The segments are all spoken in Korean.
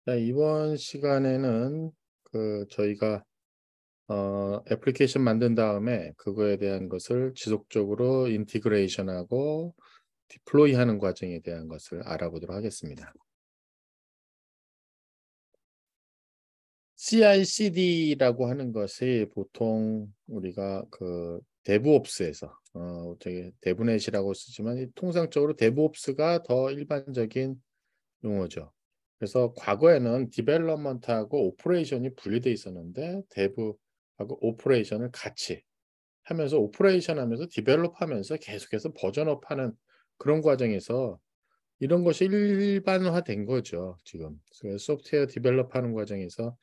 자, 이번 시간에는 저희가 애플리케이션 만든 다음에 그거에 대한 것을 지속적으로 인티그레이션하고 디플로이하는 과정에 대한 것을 알아보도록 하겠습니다. CI/CD라고 하는 것이 보통 우리가 데브옵스에서 되게 데브넷이라고 쓰지만 통상적으로 데브옵스가 더 일반적인 용어죠. 그래서 과거에는 디벨롭먼트하고 오퍼레이션이 분리되어 있었는데 데브하고 오퍼레이션을 같이 하면서 오퍼레이션 하면서 디벨롭 하면서 계속해서 버전업하는 그런 과정에서 이런 것이 일반화된 거죠, 지금. 그래서 소프트웨어 디벨롭하는 과정에서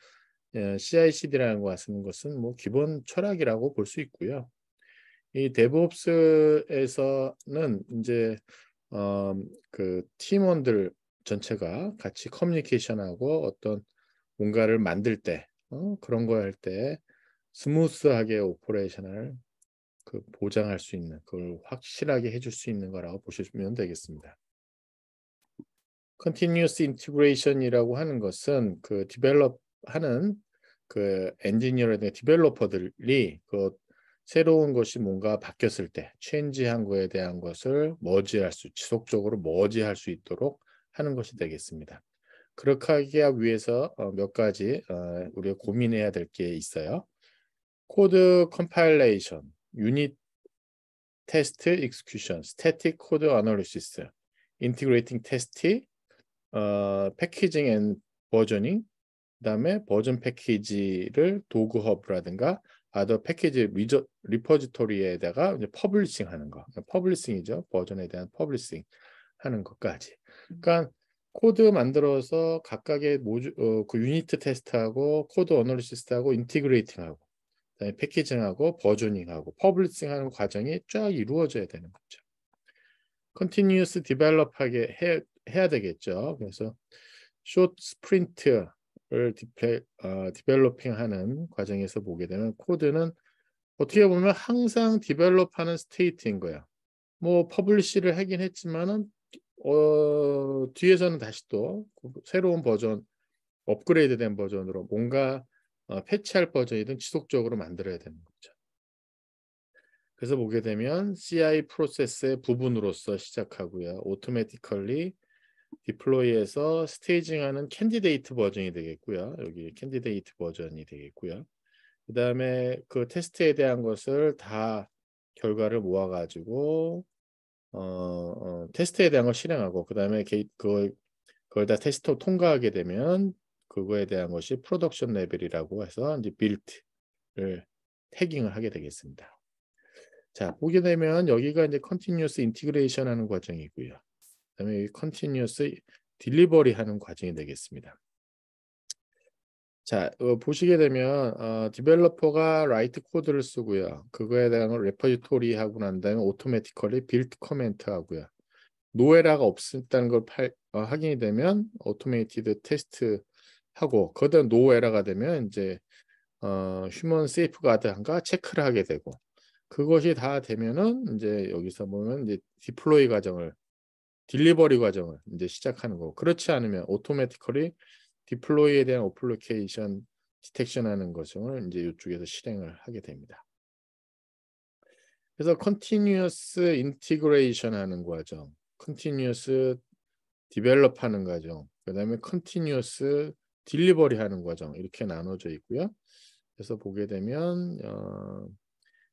CI/CD라는 거 쓰는 것은 뭐 기본 철학이라고 볼 수 있고요. 이 데브옵스에서는 이제 팀원들 전체가 같이 커뮤니케이션하고 어떤 뭔가를 만들 때 그런 거 할 때 스무스하게 오퍼레이션을 보장할 수 있는 그걸 확실하게 해줄 수 있는 거라고 보시면 되겠습니다. Continuous Integration이라고 하는 것은 디벨롭하는 엔지니어라든가 디벨로퍼들이 새로운 것이 뭔가 바뀌었을 때 체인지한 거에 대한 것을 지속적으로 머지할 수 있도록 하는 것이 되겠습니다. 그렇게 하기 위해서 몇 가지 우리가 고민해야 될 게 있어요. 코드 컴파일레이션, 유닛 테스트 익스큐션, 스태틱 코드 어널리시스, 인티그레이팅 테스트, 패키징 앤 버저닝, 그다음에 버전 패키지를 도구 허브라든가 아더 패키지 리포지토리에다가 이제 퍼블리싱하는 거, 퍼블리싱이죠. 버전에 대한 퍼블리싱 하는 것까지. 그러니까 코드 만들어서 각각의 유니트 테스트하고 코드 어널리시스하고 인티그레이팅하고 그다음에 패키징하고 버저닝하고 퍼블리싱하는 과정이 쫙 이루어져야 되는 거죠. 컨티뉴어스 디벨롭하게 해야 되겠죠. 그래서 숏 스프린트를 디벨로핑하는 과정에서 보게 되면 코드는 어떻게 보면 항상 디벨롭하는 스테이트인 거야. 뭐 퍼블리시를 하긴 했지만은 뒤에서는 다시 또 새로운 버전, 업그레이드된 버전으로 뭔가 패치할 버전이든 지속적으로 만들어야 되는 거죠. 그래서 보게 되면 CI 프로세스의 부분으로서 시작하고요. 오토매티컬리 디플로이에서 스테이징하는 캔디데이트 버전이 되겠고요. 여기 캔디데이트 버전이 되겠고요. 그다음에 그 테스트에 대한 것을 다 결과를 모아가지고 테스트에 대한 걸 실행하고 그다음에 그걸 다 테스트 통과하게 되면 그거에 대한 것이 프로덕션 레벨이라고 해서 이제 빌트를 태깅을 하게 되겠습니다. 자, 보게 되면 여기가 이제 컨티뉴어스 인티그레이션 하는 과정이고요. 그다음에 컨티뉴어스 딜리버리 하는 과정이 되겠습니다. 자, 보시게 되면 디벨로퍼가 라이트 코드를 쓰고요. 그거에 대한 레퍼지토리 하고 난 다음에 오토매티컬리 빌트 커멘트 하고요. 노에라가 없었다는 걸 확인이 되면 오토메이티드 테스트 하고 거기다 노에라가 되면 이제 휴먼 세이프가드한가 체크를 하게 되고 그것이 다 되면은 이제 여기서 보면 이제 딜리버리 과정을 이제 시작하는 거고 그렇지 않으면 오토매티컬리 디플로이에 대한 어플리케이션 디텍션하는 것을 이제 이쪽에서 실행을 하게 됩니다. 그래서 컨티뉴어스 인티그레이션 하는 과정, 컨티뉴어스 디벨롭 하는 과정, 그다음에 컨티뉴어스 딜리버리 하는 과정 이렇게 나눠져 있고요. 그래서 보게 되면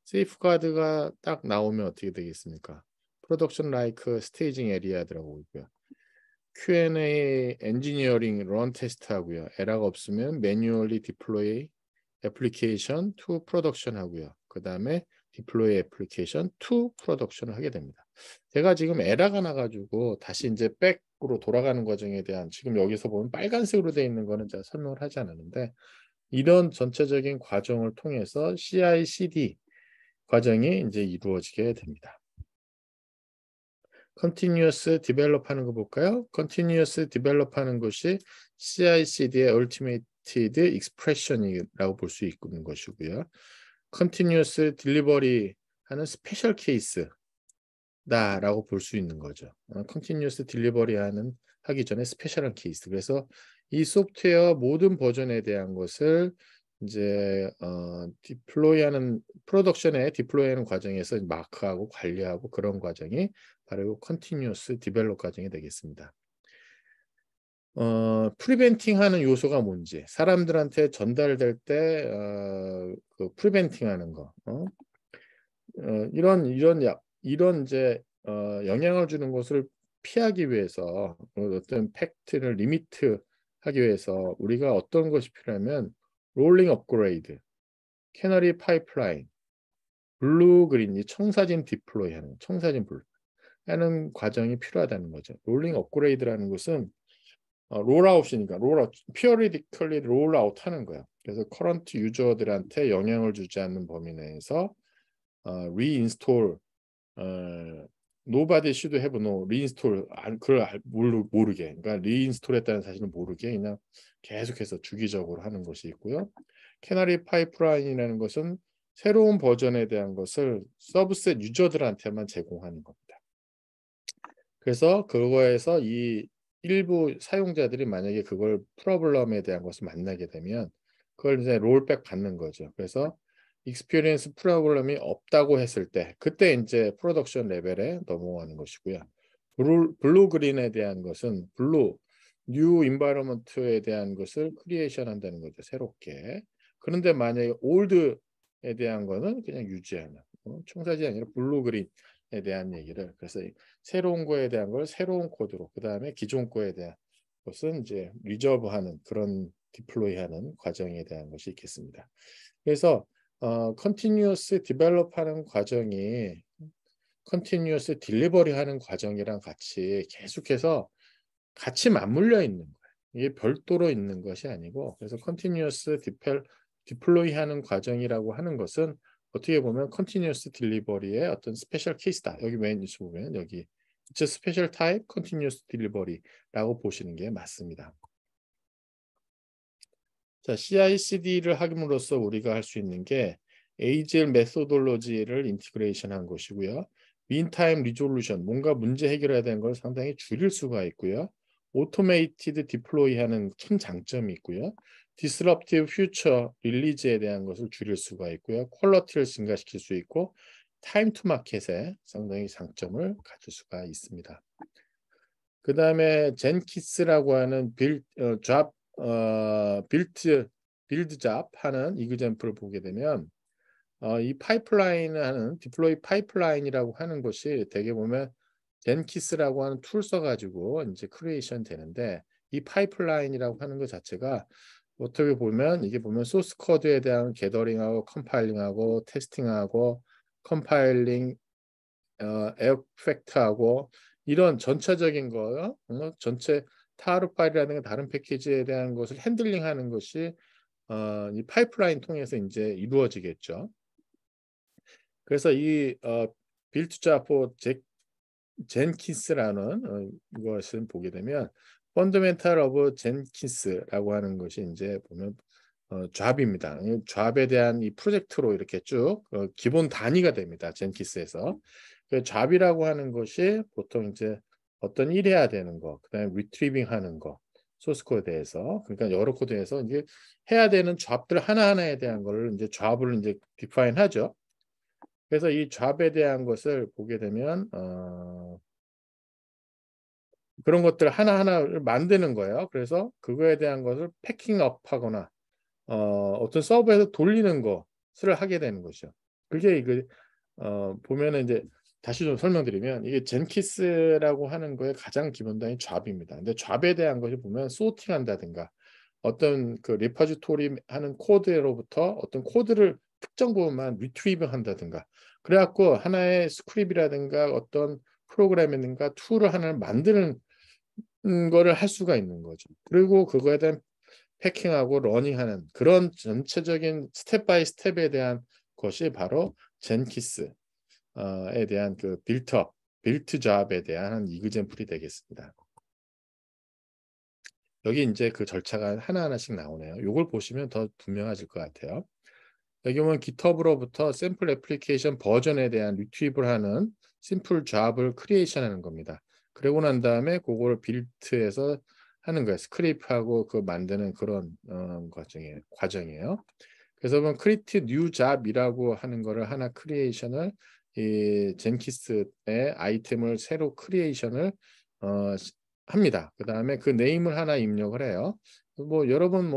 세이프가드가 딱 나오면 어떻게 되겠습니까? 프로덕션 라이크 스테이징 에리아 들어가고 있고요. Q&A 엔지니어링 런 테스트 하고요. 에러가 없으면 매뉴얼리 디플로이 애플리케이션 투 프로덕션 하고요. 그 다음에 디플로이 애플리케이션 투 프로덕션을 하게 됩니다. 제가 지금 에러가 나가지고 다시 이제 백으로 돌아가는 과정에 대한 지금 여기서 보면 빨간색으로 되어 있는 거는 제가 설명을 하지 않았는데 이런 전체적인 과정을 통해서 CI/CD 과정이 이제 이루어지게 됩니다. 컨티뉴어스 디벨롭 하는 거 볼까요? 컨티뉴어스 디벨롭 하는 것이 CI/CD의 얼티메이티드 익스프레션이라고 볼 수 있는 것이고요. 컨티뉴어스 딜리버리 하는 스페셜 케이스다라고 볼 수 있는 거죠. 컨티뉴어스 딜리버리 하기 전에 스페셜한 케이스. 그래서 이 소프트웨어 모든 버전에 대한 것을 이제 디플로이하는 프로덕션에 디플로이하는 과정에서 마크하고 관리하고 그런 과정이 바로 컨티뉴어스 디벨롭 과정이 되겠습니다. 프리벤팅하는 요소가 뭔지 사람들한테 전달될 때 그 프리벤팅하는 거 이런 이제 영향을 주는 것을 피하기 위해서 어떤 팩트를 리미트하기 위해서 우리가 어떤 것이 필요하면 롤링 업그레이드, 캐너리 파이프라인, 블루 그린 이 청사진 디플로이하는 청사진 블루 하는 과정이 필요하다는 거죠. 롤링 업그레이드라는 것은 롤아웃이니까 롤아웃 피어리디컬리 롤아웃 하는 거예요. 그래서 커런트 유저들한테 영향을 주지 않는 범위 내에서 리인스톨 nobody should have no 리인스톨 그걸 모르게 그러니까 리인스톨했다는 사실을 모르게 그냥 계속해서 주기적으로 하는 것이 있고요. 캐너리 파이프라인이라는 것은 새로운 버전에 대한 것을 서브셋 유저들한테만 제공하는 겁니다. 그래서 그거에서 이 일부 사용자들이 만약에 그걸 프로블럼에 대한 것을 만나게 되면 그걸 이제 롤백 받는 거죠. 그래서 익스피리언스 프로블럼이 없다고 했을 때 그때 이제 프로덕션 레벨에 넘어가는 것이고요. 블루 그린에 대한 것은 뉴 인바이러먼트에 대한 것을 크리에이션 한다는 거죠. 새롭게. 그런데 만약에 올드에 대한 거는 그냥 유지하는 청사진이 아니라 블루 그린에 대한 얘기를 그래서 새로운 거에 대한 걸 새로운 코드로 그 다음에 기존 거에 대한 것은 이제 리저브하는 그런 디플로이하는 과정에 대한 것이 있겠습니다. 그래서 컨티뉴어스 디벨롭하는 과정이 컨티뉴어스 딜리버리 하는 과정이랑 같이 계속해서 같이 맞물려 있는 거예요. 이게 별도로 있는 것이 아니고 그래서 컨티뉴어스 디플로이 하는 과정이라고 하는 것은 어떻게 보면 컨티뉴어스 딜리버리의 어떤 스페셜 케이스다. 여기 메인 뉴스 보면 여기 It's a special type continuous delivery라고 보시는 게 맞습니다. 자, CI/CD를 함으로써 우리가 할 수 있는 게 AGL 메소돌로지를 인티그레이션한 것이고요. meantime resolution, 뭔가 문제 해결해야 되는 걸 상당히 줄일 수가 있고요. automated deploy하는 큰 장점이 있고요. disruptive future release에 대한 것을 줄일 수가 있고요. 퀄리티를 증가시킬 수 있고 time to market에 상당히 장점을 가질 수가 있습니다. 그 다음에 젠키스라고 하는 빌드 잡 하는 이그젬플을 보게 되면 이 파이프라인을 하는 디플로이 파이프라인이라고 하는 것이 대개 보면 젠키스라고 하는 툴 써가지고 이제 크리에이션 되는데 이 파이프라인이라고 하는 것 자체가 어떻게 보면 이게 보면 소스 코드에 대한 게더링하고 컴파일링하고 테스팅하고 컴파일링 에어팩트하고 이런 전체적인 거 전체 타르 파일이라든가 다른 패키지에 대한 것을 핸들링하는 것이 이 파이프라인 통해서 이제 이루어지겠죠. 그래서 이 빌트자포 젠킨스라는 것을 보게 되면 펀더멘탈 오브 젠킨스라고 하는 것이 이제 보면 잡입니다. 잡에 대한 이 프로젝트로 이렇게 쭉 기본 단위가 됩니다. 젠킨스에서. 그 잡이라고 하는 것이 보통 이제 어떤 일 해야 되는 거, 그다음에 리트리빙 하는 거, 소스 코드에서 그러니까 여러 코드에서 이제 해야 되는 잡들 하나하나에 대한 거를 이제 잡을 이제 디파인 하죠. 그래서 이 잡에 대한 것을 보게 되면 그런 것들 하나하나를 만드는 거예요. 그래서 그거에 대한 것을 패킹업하거나 어떤 서버에서 돌리는 것을 하게 되는 거죠. 그게 이거 보면은 이제 다시 좀 설명드리면 이게 젠키스라고 하는 거의 가장 기본 단위 잡입니다. 근데 잡에 대한 것이 보면 소팅한다든가 어떤 그 리퍼지토리 하는 코드로부터 어떤 코드를 특정 부분만 리트리빙 한다든가 그래갖고 하나의 스크립이라든가 어떤 프로그램이든가 툴을 하나를 만드는 거를 할 수가 있는 거죠. 그리고 그거에 대한 패킹하고 러닝하는 그런 전체적인 스텝 바이 스텝에 대한 것이 바로 젠키스에 대한 그 빌트 잡에 대한 이그젬플이 되겠습니다. 여기 이제 그 절차가 하나하나씩 나오네요. 이걸 보시면 더 분명해질 것 같아요. 여기 보면 GitHub으로부터 샘플 애플리케이션 버전에 대한 리트리브를 하는 심플 잡을 크리에이션 하는 겁니다. 그러고 난 다음에 그걸 빌트해서 하는 거예요. 스크립트하고 그 만드는 그런 과정이에요. 그래서 보면 create new job이라고 하는 거를 하나 크리에이션을 이 젠키스의 아이템을 새로 크리에이션을 합니다. 그 다음에 그 네임을 하나 입력을 해요. 뭐 여러분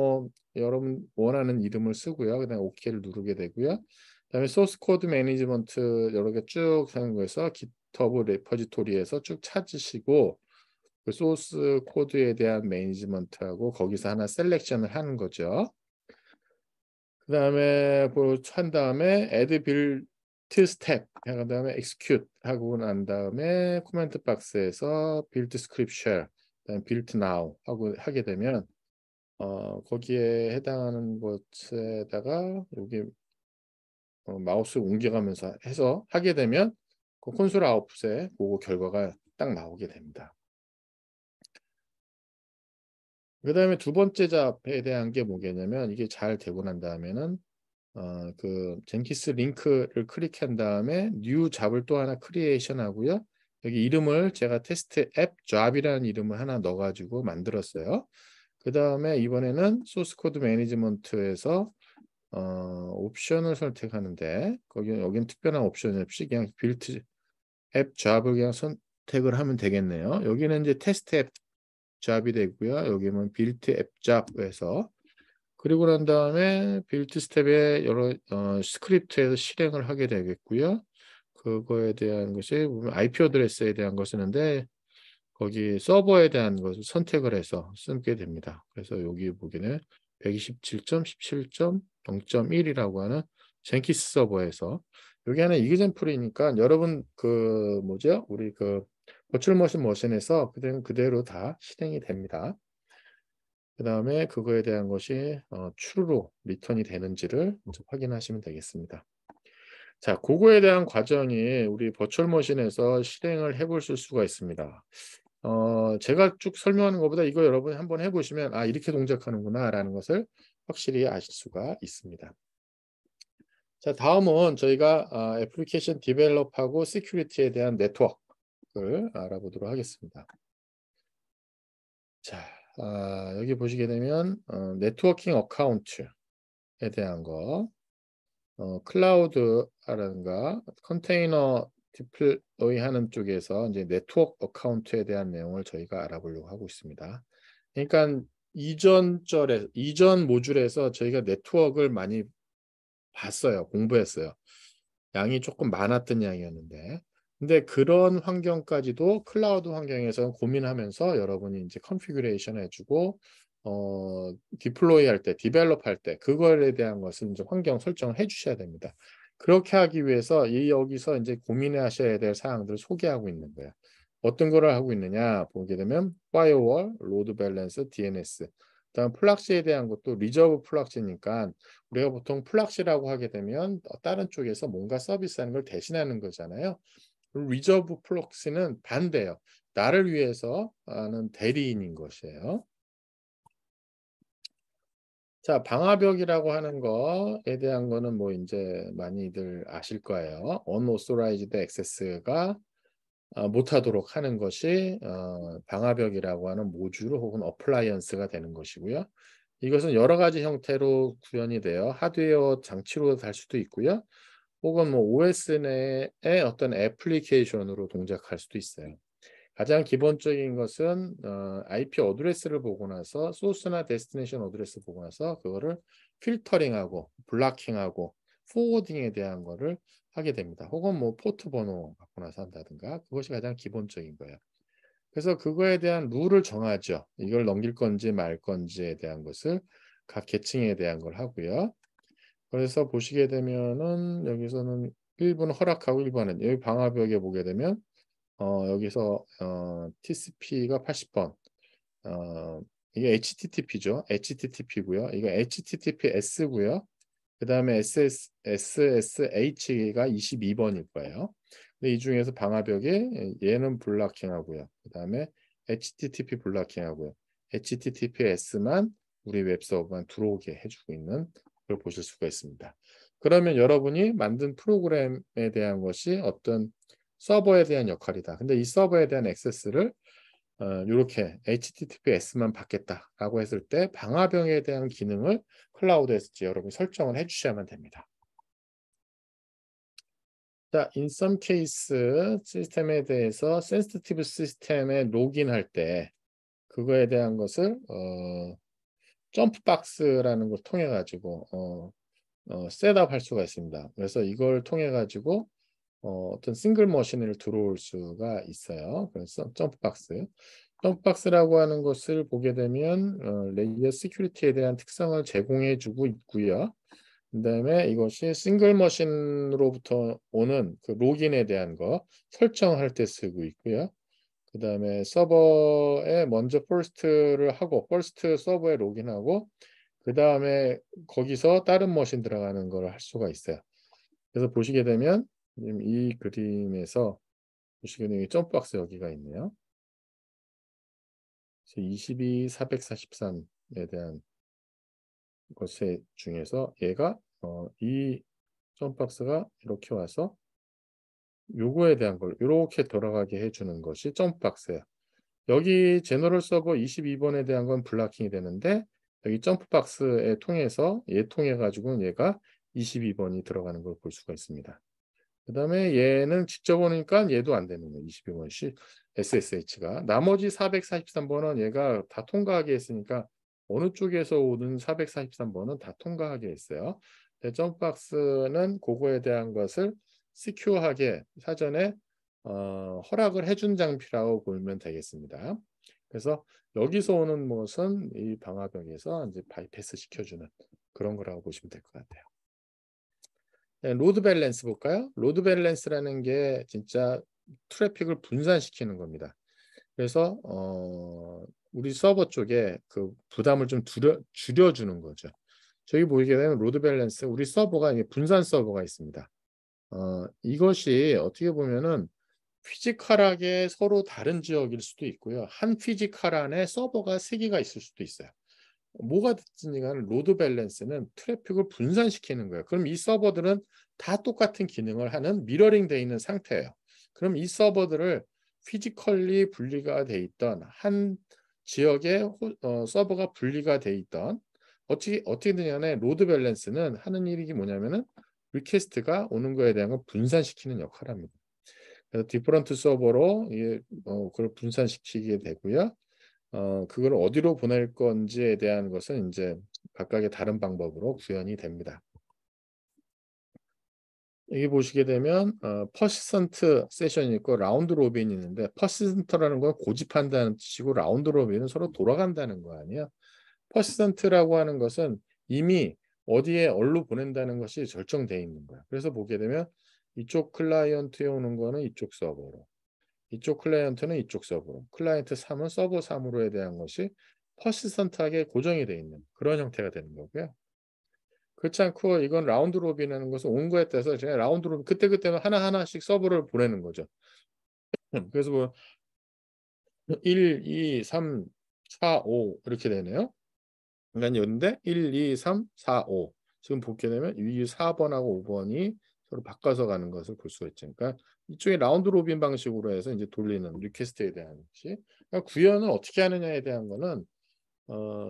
원하는 이름을 쓰고요. 그다음에 OK를 누르게 되고요. 그다음에 소스 코드 매니지먼트 여러 개 쭉 하는 거에서 GitHub 레퍼지토리에서 쭉 찾으시고 그 소스 코드에 대한 매니지먼트하고 거기서 하나 셀렉션을 하는 거죠. 그다음에 한 다음에 add build step 한 다음에 execute 하고 난 다음에 코멘트 박스에서 build script shell 그다음에 build now 하고 하게 되면 거기에 해당하는 곳에다가 여기 마우스 옮겨가면서 해서 하게 되면 그 콘솔 아웃풋에 그 결과가 딱 나오게 됩니다. 그 다음에 두 번째 잡에 대한 게 뭐겠냐면 이게 잘 되고 난 다음에는 그 젠키스 링크를 클릭한 다음에 뉴 잡을 또 하나 크리에이션 하고요. 여기 이름을 제가 테스트 앱 잡이라는 이름을 하나 넣어가지고 만들었어요. 그 다음에 이번에는 소스 코드 매니지먼트에서 옵션을 선택하는데 여기는 특별한 옵션이 없이 그냥 빌트 앱 잡을 그냥 선택을 하면 되겠네요. 여기는 이제 테스트 앱 잡이 되고요. 여기는 빌트 앱 잡에서 그리고 난 다음에 빌트 스텝에 여러 스크립트에서 실행을 하게 되겠고요. 그거에 대한 것이 IP 어드레스에 대한 거 쓰는데 거기 서버에 대한 것을 선택을 해서 쓰게 됩니다. 그래서 여기 보기는 127.17.0.1이라고 하는 젠키스 서버에서 여기 하나 이그젠플이니까 여러분 그 뭐죠? 우리 그 버추얼 머신에서 그대로 다 실행이 됩니다. 그 다음에 그거에 대한 것이 true로 리턴이 되는지를 먼저 확인하시면 되겠습니다. 자, 그거에 대한 과정이 우리 버추얼 머신에서 실행을 해볼 수가 있습니다. 제가 쭉 설명하는 것보다 이거 여러분이 한번 해보시면 아 이렇게 동작하는구나 라는 것을 확실히 아실 수가 있습니다. 자, 다음은 저희가 애플리케이션 디벨롭하고 시큐리티에 대한 네트워크를 알아보도록 하겠습니다. 자, 여기 보시게 되면 네트워킹 어카운트에 대한 거 클라우드라든가 컨테이너 디플로이 하는 쪽에서 이제 네트워크 어카운트에 대한 내용을 저희가 알아보려고 하고 있습니다. 그러니까 이전 모듈에서 저희가 네트워크를 많이 봤어요. 공부했어요. 양이 조금 많았던 양이었는데 근데 그런 환경까지도 클라우드 환경에서 고민하면서 여러분이 이제 컨피규레이션 해주고 디플로이 할 때, 디벨롭 할 때 그거에 대한 것을 이제 환경 설정을 해주셔야 됩니다. 그렇게 하기 위해서 여기서 이제 고민하셔야 될 사항들을 소개하고 있는 거예요. 어떤 거를 하고 있느냐 보게 되면 파이어월, 로드 밸런스, DNS 그다음 플락시에 대한 것도 리저브 플락시니까 우리가 보통 플락시라고 하게 되면 다른 쪽에서 뭔가 서비스하는 걸 대신하는 거잖아요. 리저브 플락시는 반대예요. 나를 위해서 하는 대리인인 것이에요. 자, 방화벽이라고 하는 거에 대한 거는 뭐 이제 많이들 아실 거예요. unauthorized access가 못하도록 하는 것이 방화벽이라고 하는 모듈 혹은 어플라이언스가 되는 것이고요. 이것은 여러 가지 형태로 구현이 돼요. 하드웨어 장치로 달 수도 있고요. 혹은 뭐 OS 내의 어떤 애플리케이션으로 동작할 수도 있어요. 가장 기본적인 것은 IP 어드레스를 보고 나서 소스나 데스티네이션 어드레스 보고 나서 그거를 필터링하고 블락킹하고 포워딩에 대한 거를 하게 됩니다. 혹은 뭐 포트 번호 갖고 나서 한다든가 그것이 가장 기본적인 거예요. 그래서 그거에 대한 룰을 정하죠. 이걸 넘길 건지 말 건지에 대한 것을 각 계층에 대한 걸 하고요. 그래서 보시게 되면은 여기서는 1번 허락하고 1번은 여기 방화벽에 보게 되면 여기서 TCP가 80번 이게 HTTP죠. HTTP고요. 이거 HTTPS고요. 그 다음에 SSH가 22번일 거예요. 근데 이 중에서 방화벽에 얘는 블락킹하고요. 그 다음에 HTTP 블락킹하고요. HTTPS만 우리 웹서버만 들어오게 해주고 있는 걸 보실 수가 있습니다. 그러면 여러분이 만든 프로그램에 대한 것이 어떤 서버에 대한 역할이다. 근데 이 서버에 대한 액세스를 이렇게 HTTPS만 받겠다라고 했을 때 방화벽에 대한 기능을 클라우드에서 여러분이 설정을 해주셔야만 됩니다. 자, in some case 시스템에 대해서 센시티브 시스템에 로그인할 때 그거에 대한 것을 점프박스라는 걸 통해 가지고 셋업할 수가 있습니다. 그래서 이걸 통해 가지고 어떤 싱글 머신을 들어올 수가 있어요. 그래서 점프박스라고 하는 것을 보게 되면 레이어 시큐리티에 대한 특성을 제공해 주고 있고요. 그다음에 이것이 싱글 머신으로부터 오는 그 로긴에 대한 거 설정할 때 쓰고 있고요. 그다음에 서버에 먼저 퍼스트를 하고 퍼스트 서버에 로긴하고 그다음에 거기서 다른 머신 들어가는 걸 할 수가 있어요. 그래서 보시게 되면 지금 이 그림에서 보시게 되면 점프박스 여기가 있네요. 22, 443에 대한 것에 중에서 얘가 이 점프박스가 이렇게 와서 요거에 대한 걸 이렇게 돌아가게 해주는 것이 점프박스예요. 여기 제너럴 서버 22번에 대한 건 블락킹이 되는데 여기 점프박스에 통해서 얘 통해 가지고 얘가 22번이 들어가는 걸 볼 수가 있습니다. 그 다음에 얘는 직접 오니까 얘도 안 되는 거예요. 22번씩 SSH가. 나머지 443번은 얘가 다 통과하게 했으니까 어느 쪽에서 오든 443번은 다 통과하게 했어요. 점프박스는 그거에 대한 것을 시큐어하게 사전에 허락을 해준 장비라고 보면 되겠습니다. 그래서 여기서 오는 것은 이 방화벽에서 이제 바이패스 시켜주는 그런 거라고 보시면 될 것 같아요. 네, 로드 밸런스 볼까요? 로드 밸런스라는 게 진짜 트래픽을 분산시키는 겁니다. 그래서 우리 서버 쪽에 그 부담을 좀 줄여주는 거죠. 저기 보이게 되면 로드 밸런스 우리 서버가 분산 서버가 있습니다. 이것이 어떻게 보면은 피지컬하게 서로 다른 지역일 수도 있고요. 한 피지컬 안에 서버가 3개가 있을 수도 있어요. 뭐가 됐든 간에 로드 밸런스는 트래픽을 분산시키는 거예요. 그럼 이 서버들은 다 똑같은 기능을 하는 미러링 돼 있는 상태예요. 그럼 이 서버들을 피지컬리 분리가 돼 있던 한 지역에 서버가 분리가 돼 있던 어떻게 되냐면 로드 밸런스는 하는 일이 뭐냐면은 리퀘스트가 오는 거에 대한 걸 분산시키는 역할을 합니다. 그래서 디퍼런트 서버로 그걸 분산시키게 되고요. 그걸 어디로 보낼 건지에 대한 것은 이제 각각의 다른 방법으로 구현이 됩니다. 여기 보시게 되면 퍼시스턴트 세션이 있고 라운드 로빈이 있는데 퍼시스턴트라는 건 고집한다는 뜻이고 라운드 로빈은 서로 돌아간다는 거 아니에요. 퍼시스턴트라고 하는 것은 이미 어디에 어디로 보낸다는 것이 결정되어 있는 거야. 그래서 보게 되면 이쪽 클라이언트에 오는 거는 이쪽 서버로 이쪽 클라이언트는 이쪽 서버로 클라이언트 3은 서버 3으로에 대한 것이 퍼시스턴트하게 고정이 되어 있는 그런 형태가 되는 거고요. 그렇지 않고 이건 라운드 로빈이라는 것은 온 거에 따라서 제가 라운드 로빈 그때그때는 하나하나씩 서버를 보내는 거죠. 그래서 뭐 1, 2, 3, 4, 5 이렇게 되네요. 그러니까 여기인데 1, 2, 3, 4, 5 지금 보게 되면 이 4번하고 5번이 서로 바꿔서 가는 것을 볼 수가 있죠. 그러니까 이쪽에 라운드 로빈 방식으로 해서 이제 돌리는 리퀘스트에 대한 것이 그러니까 구현을 어떻게 하느냐에 대한 거는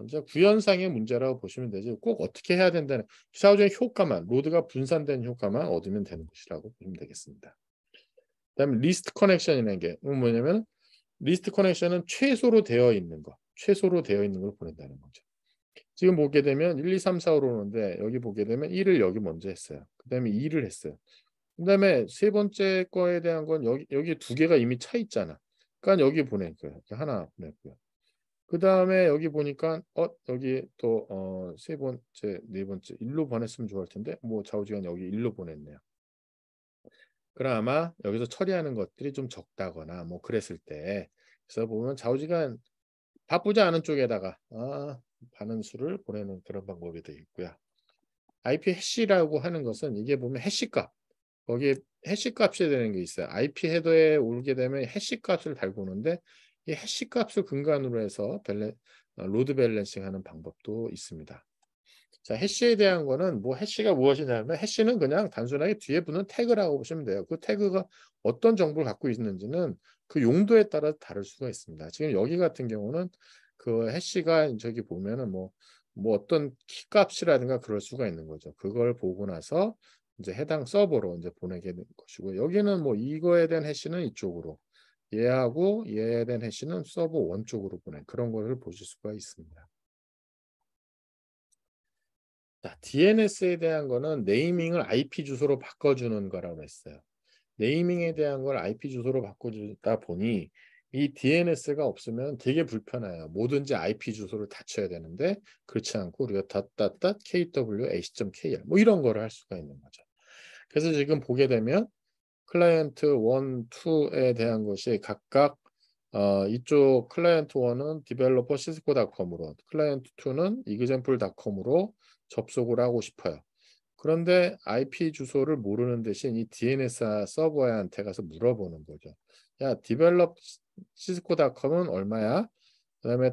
이제 구현상의 문제라고 보시면 되지 꼭 어떻게 해야 된다는 기사적인 효과만 로드가 분산된 효과만 얻으면 되는 것이라고 보시면 되겠습니다. 그다음에 리스트 커넥션이라는 게 뭐냐면 리스트 커넥션은 최소로 되어 있는 걸 보낸다는 거죠. 지금 보게 되면 1, 2, 3, 4로 오는데 여기 보게 되면 1을 여기 먼저 했어요. 그다음에 2를 했어요. 그다음에 세 번째 거에 대한 건 여기 두 개가 이미 차 있잖아. 그러니까 여기 보낼 거예요. 하나 보냈고요. 그다음에 여기 보니까 여기 또 세 번째, 네 번째 일로 보냈으면 좋을 텐데 뭐 좌우지간 여기 일로 보냈네요. 그럼 아마 여기서 처리하는 것들이 좀 적다거나 뭐 그랬을 때 그래서 보면 좌우지간 바쁘지 않은 쪽에다가 많은 수를 보내는 그런 방법이 되겠고요. IP 해시라고 하는 것은 이게 보면 해시값 거기에 해시값이 되는 게 있어요. IP 헤더에 오게 되면 해시값을 달고 오는데 이 해시값을 근간으로 해서 로드 밸런싱 하는 방법도 있습니다. 자, 해시에 대한 거는 뭐 해시가 무엇이냐면 해시는 그냥 단순하게 뒤에 붙는 태그라고 보시면 돼요. 그 태그가 어떤 정보를 갖고 있는지는 그 용도에 따라 다를 수가 있습니다. 지금 여기 같은 경우는 그 해시가 저기 보면은 뭐 어떤 키 값이라든가 그럴 수가 있는 거죠. 그걸 보고 나서 이제 해당 서버로 이제 보내게 된 것이고 여기는 뭐 이거에 대한 해시는 이쪽으로 얘하고 얘에 대한 해시는 서버 원 쪽으로 보낸 그런 것을 보실 수가 있습니다. 자, DNS에 대한 거는 네이밍을 IP 주소로 바꿔주는 거라고 했어요. 네이밍에 대한 걸 IP 주소로 바꿔주다 보니 이 DNS가 없으면 되게 불편해요. 뭐든지 IP 주소를 다 쳐야 되는데 그렇지 않고 우리가 .kw.ac.kr 뭐 이런 거를 할 수가 있는 거죠. 그래서 지금 보게 되면 클라이언트 1, 2에 대한 것이 각각 이쪽 클라이언트 1은 developer cisco.com으로 클라이언트 2는 example.com으로 접속을 하고 싶어요. 그런데 IP 주소를 모르는 대신 이 DNS 서버한테 가서 물어보는 거죠. 야, develop cisco.com은 얼마야? 그다음에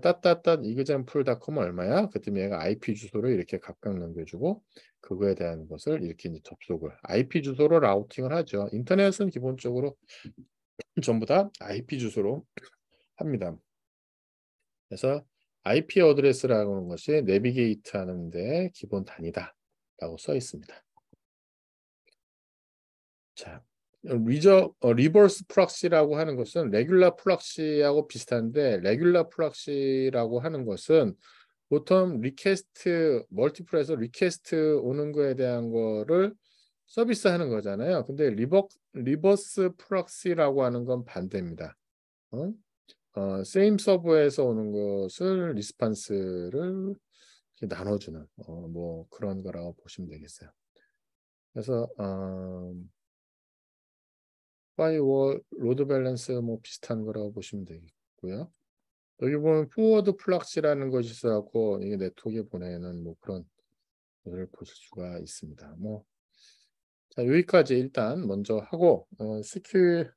example.com은 얼마야? 그랬더니 얘가 IP 주소를 이렇게 각각 넘겨주고 그거에 대한 것을 이렇게 이제 접속을 IP 주소로 라우팅을 하죠. 인터넷은 기본적으로 전부 다 IP 주소로 합니다. 그래서 IP 어드레스라고 하는 것이 내비게이트 하는데 기본 단위다라고 써 있습니다. 자, 리버스 프락시라고 하는 것은 레귤러 프락시하고 비슷한데 레귤러 프락시라고 하는 것은 보통 리퀘스트 멀티플에서 리퀘스트 오는 거에 대한 거를 서비스하는 거잖아요. 근데 리버스 프락시라고 하는 건 반대입니다. 세임 서버에서 오는 것을 리스판스를 나눠주는 뭐 그런 거라고 보시면 되겠어요. 그래서 파이어월 로드 밸런스 뭐 비슷한 거라고 보시면 되겠고요. 여기 보면 포워드 플락시라는 것이 있어갖고 이게 네트워크에 보내는 뭐 그런 것을 보실 수가 있습니다. 뭐 자, 여기까지 일단 먼저 하고 스큐링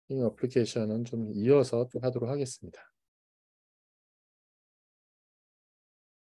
어플리케이션은 좀 이어서 또 하도록 하겠습니다.